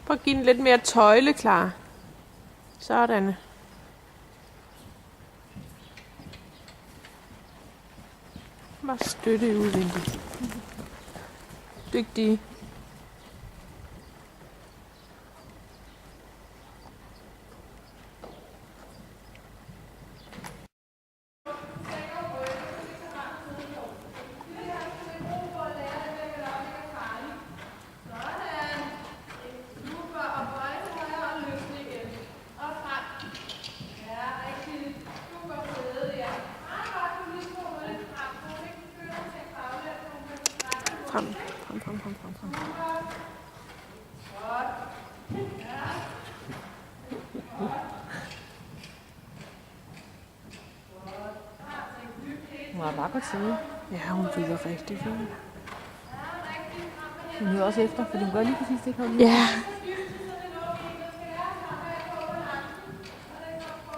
Prøv at give den lidt mere tøjle, Clara. Sådan. Bare støtte udvendigt. Dygtige. Frem. Hun har bare godt sidde. Ja, hun lyder rigtig fint. Hun hører også efter, for hun gør lige præcis det, kan Ja.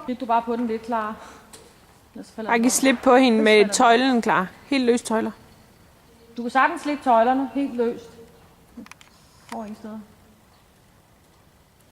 Fik du bare på den lidt, Clara? Jeg kan slippe på hende med tøjlen, Clara. Helt løs tøjler. Du kan sagtens slippe tøjlerne helt løst. Over ingen steder.